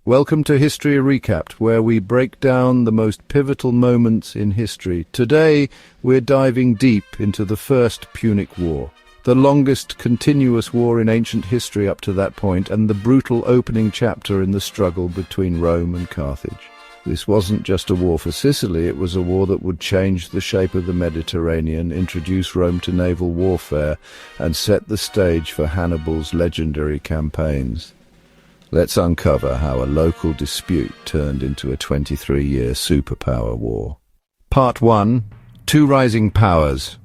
Welcome to History Recapped, where we break down the most pivotal moments in history. Today, we're diving deep into the First Punic War, the longest continuous war in ancient history up to that point, and the brutal opening chapter in the struggle between Rome and Carthage. This wasn't just a war for Sicily, it was a war that would change the shape of the Mediterranean, introduce Rome to naval warfare, and set the stage for Hannibal's legendary campaigns. Let's uncover how a local dispute turned into a 23-year superpower war. Part 1. Two Rising Powers.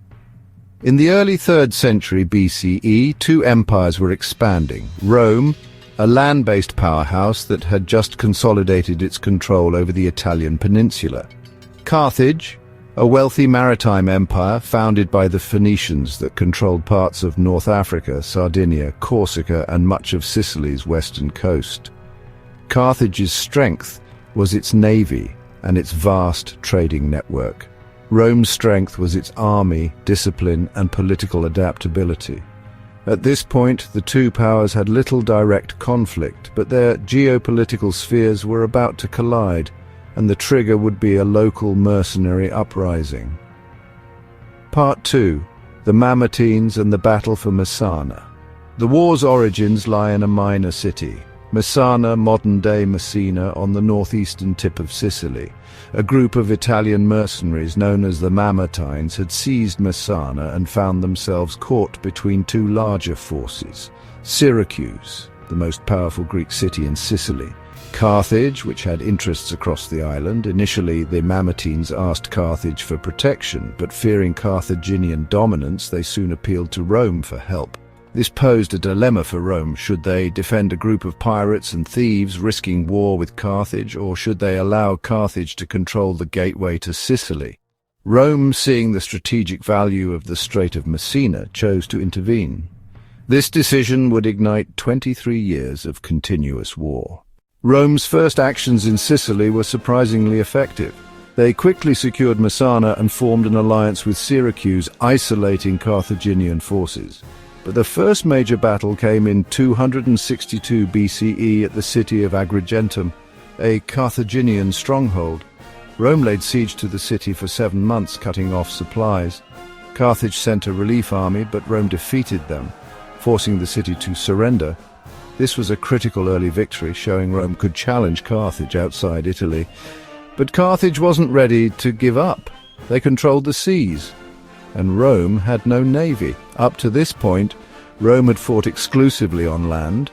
In the early 3rd century BCE, two empires were expanding. Rome, a land-based powerhouse that had just consolidated its control over the Italian peninsula. Carthage, a wealthy maritime empire founded by the Phoenicians that controlled parts of North Africa, Sardinia, Corsica, and much of Sicily's western coast. Carthage's strength was its navy and its vast trading network. Rome's strength was its army, discipline, and political adaptability. At this point, the two powers had little direct conflict, but their geopolitical spheres were about to collide, and the trigger would be a local mercenary uprising. Part 2. The Mamertines and the Battle for Messana. The war's origins lie in a minor city, Messana, modern-day Messina, on the northeastern tip of Sicily. A group of Italian mercenaries known as the Mamertines had seized Messana and found themselves caught between two larger forces: Syracuse, the most powerful Greek city in Sicily; Carthage, which had interests across the island. Initially, the Mamertines asked Carthage for protection, but fearing Carthaginian dominance, they soon appealed to Rome for help. This posed a dilemma for Rome. Should they defend a group of pirates and thieves risking war with Carthage, or should they allow Carthage to control the gateway to Sicily? Rome, seeing the strategic value of the Strait of Messina, chose to intervene. This decision would ignite 23 years of continuous war. Rome's first actions in Sicily were surprisingly effective. They quickly secured Messana and formed an alliance with Syracuse, isolating Carthaginian forces. But the first major battle came in 262 BCE at the city of Agrigentum, a Carthaginian stronghold. Rome laid siege to the city for 7 months, cutting off supplies. Carthage sent a relief army, but Rome defeated them, forcing the city to surrender. This was a critical early victory, showing Rome could challenge Carthage outside Italy. But Carthage wasn't ready to give up. They controlled the seas, and Rome had no navy. Up to this point, Rome had fought exclusively on land.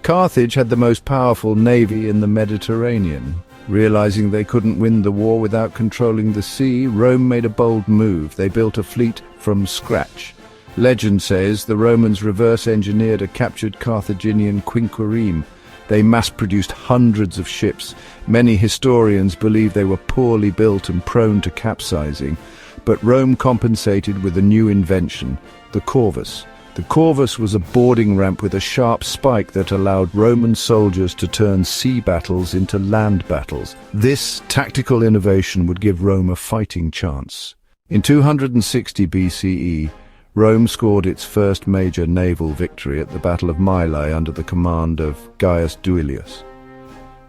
Carthage had the most powerful navy in the Mediterranean. Realizing they couldn't win the war without controlling the sea, Rome made a bold move. They built a fleet from scratch. Legend says the Romans reverse-engineered a captured Carthaginian quinquereme. They mass-produced hundreds of ships. Many historians believe they were poorly built and prone to capsizing. But Rome compensated with a new invention, the corvus. The corvus was a boarding ramp with a sharp spike that allowed Roman soldiers to turn sea battles into land battles. This tactical innovation would give Rome a fighting chance. In 260 BCE, Rome scored its first major naval victory at the Battle of Mylae under the command of Gaius Duilius.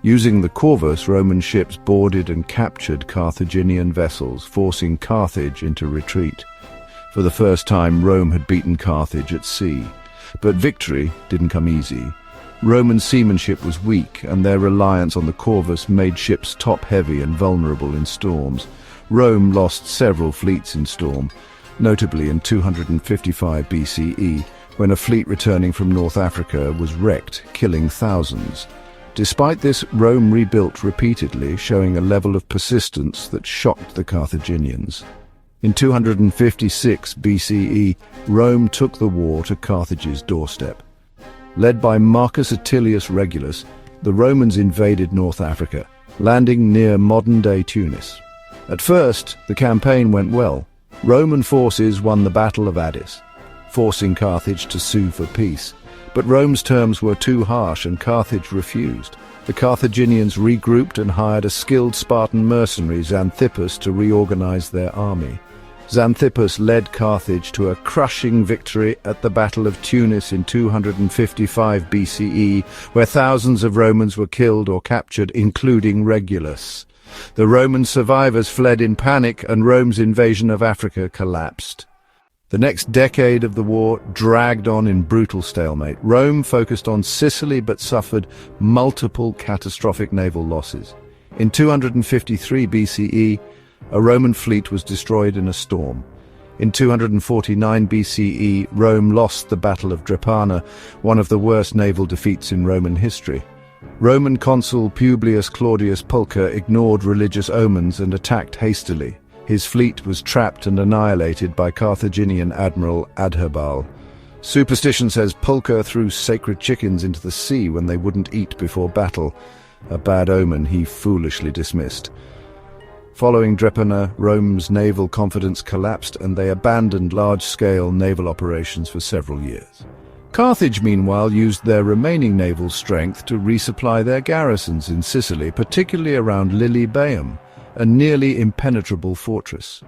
Using the corvus, Roman ships boarded and captured Carthaginian vessels, forcing Carthage into retreat. For the first time, Rome had beaten Carthage at sea. But victory didn't come easy. Roman seamanship was weak, and their reliance on the corvus made ships top-heavy and vulnerable in storms. Rome lost several fleets in storm, notably in 255 BCE, when a fleet returning from North Africa was wrecked, killing thousands. Despite this, Rome rebuilt repeatedly, showing a level of persistence that shocked the Carthaginians. In 256 BCE, Rome took the war to Carthage's doorstep. Led by Marcus Atilius Regulus, the Romans invaded North Africa, landing near modern-day Tunis. At first, the campaign went well. Roman forces won the Battle of Addis, forcing Carthage to sue for peace. But Rome's terms were too harsh, and Carthage refused. The Carthaginians regrouped and hired a skilled Spartan mercenary, Xanthippus, to reorganize their army. Xanthippus led Carthage to a crushing victory at the Battle of Tunis in 255 BCE, where thousands of Romans were killed or captured, including Regulus. The Roman survivors fled in panic, and Rome's invasion of Africa collapsed. The next decade of the war dragged on in brutal stalemate. Rome focused on Sicily but suffered multiple catastrophic naval losses. In 253 BCE, a Roman fleet was destroyed in a storm. In 249 BCE, Rome lost the Battle of Drepana, one of the worst naval defeats in Roman history. Roman consul Publius Claudius Pulcher ignored religious omens and attacked hastily. His fleet was trapped and annihilated by Carthaginian admiral Hannibal. Superstition says Pulcher threw sacred chickens into the sea when they wouldn't eat before battle, a bad omen he foolishly dismissed. Following Drepana, Rome's naval confidence collapsed and they abandoned large-scale naval operations for several years. Carthage, meanwhile, used their remaining naval strength to resupply their garrisons in Sicily, particularly around Lilybaeum, a nearly impenetrable fortress.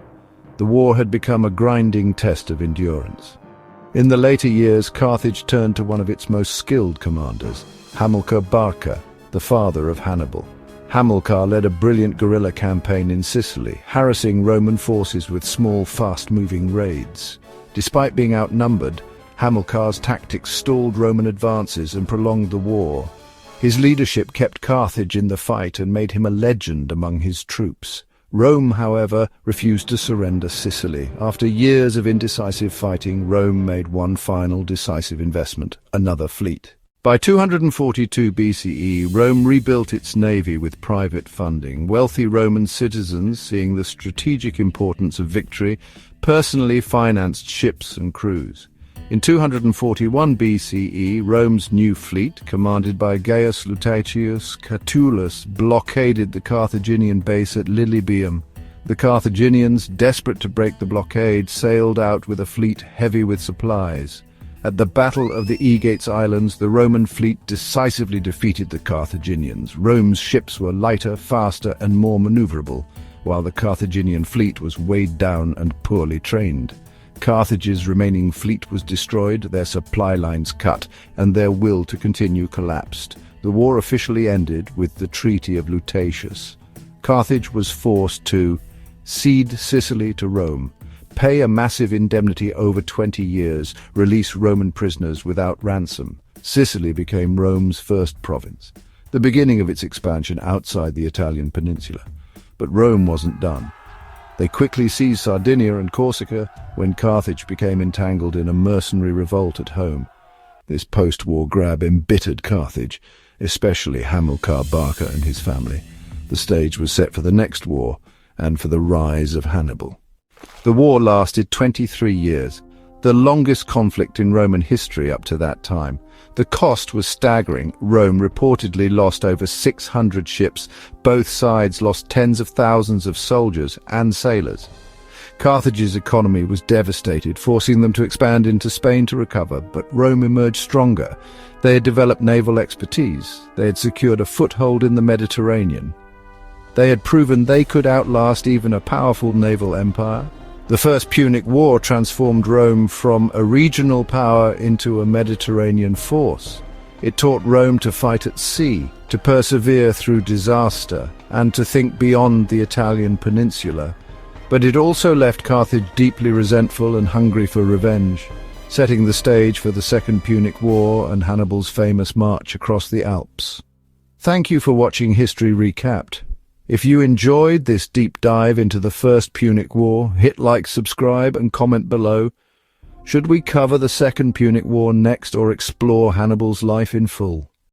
The war had become a grinding test of endurance. In the later years, Carthage turned to one of its most skilled commanders, Hamilcar Barca, the father of Hannibal. Hamilcar led a brilliant guerrilla campaign in Sicily, harassing Roman forces with small, fast-moving raids. Despite being outnumbered, Hamilcar's tactics stalled Roman advances and prolonged the war. His leadership kept Carthage in the fight and made him a legend among his troops. Rome, however, refused to surrender Sicily. After years of indecisive fighting, Rome made one final decisive investment, another fleet. By 242 BCE, Rome rebuilt its navy with private funding. Wealthy Roman citizens, seeing the strategic importance of victory, personally financed ships and crews. In 241 BCE, Rome's new fleet, commanded by Gaius Lutatius Catulus, blockaded the Carthaginian base at Lilybaeum. The Carthaginians, desperate to break the blockade, sailed out with a fleet heavy with supplies. At the Battle of the Aegates Islands, the Roman fleet decisively defeated the Carthaginians. Rome's ships were lighter, faster, and more maneuverable, while the Carthaginian fleet was weighed down and poorly trained. Carthage's remaining fleet was destroyed, their supply lines cut, and their will to continue collapsed. The war officially ended with the Treaty of Lutatius. Carthage was forced to cede Sicily to Rome, pay a massive indemnity over 20 years, release Roman prisoners without ransom. Sicily became Rome's first province, the beginning of its expansion outside the Italian peninsula. But Rome wasn't done. They quickly seized Sardinia and Corsica when Carthage became entangled in a mercenary revolt at home. This post-war grab embittered Carthage, especially Hamilcar Barca and his family. The stage was set for the next war and for the rise of Hannibal. The war lasted 23 years, the longest conflict in Roman history up to that time. The cost was staggering. Rome reportedly lost over 600 ships. Both sides lost tens of thousands of soldiers and sailors. Carthage's economy was devastated, forcing them to expand into Spain to recover, but Rome emerged stronger. They had developed naval expertise. They had secured a foothold in the Mediterranean. They had proven they could outlast even a powerful naval empire. The First Punic War transformed Rome from a regional power into a Mediterranean force. It taught Rome to fight at sea, to persevere through disaster, and to think beyond the Italian peninsula. But it also left Carthage deeply resentful and hungry for revenge, setting the stage for the Second Punic War and Hannibal's famous march across the Alps. Thank you for watching History Recapped. If you enjoyed this deep dive into the First Punic War, hit like, subscribe, and comment below. Should we cover the Second Punic War next or explore Hannibal's life in full?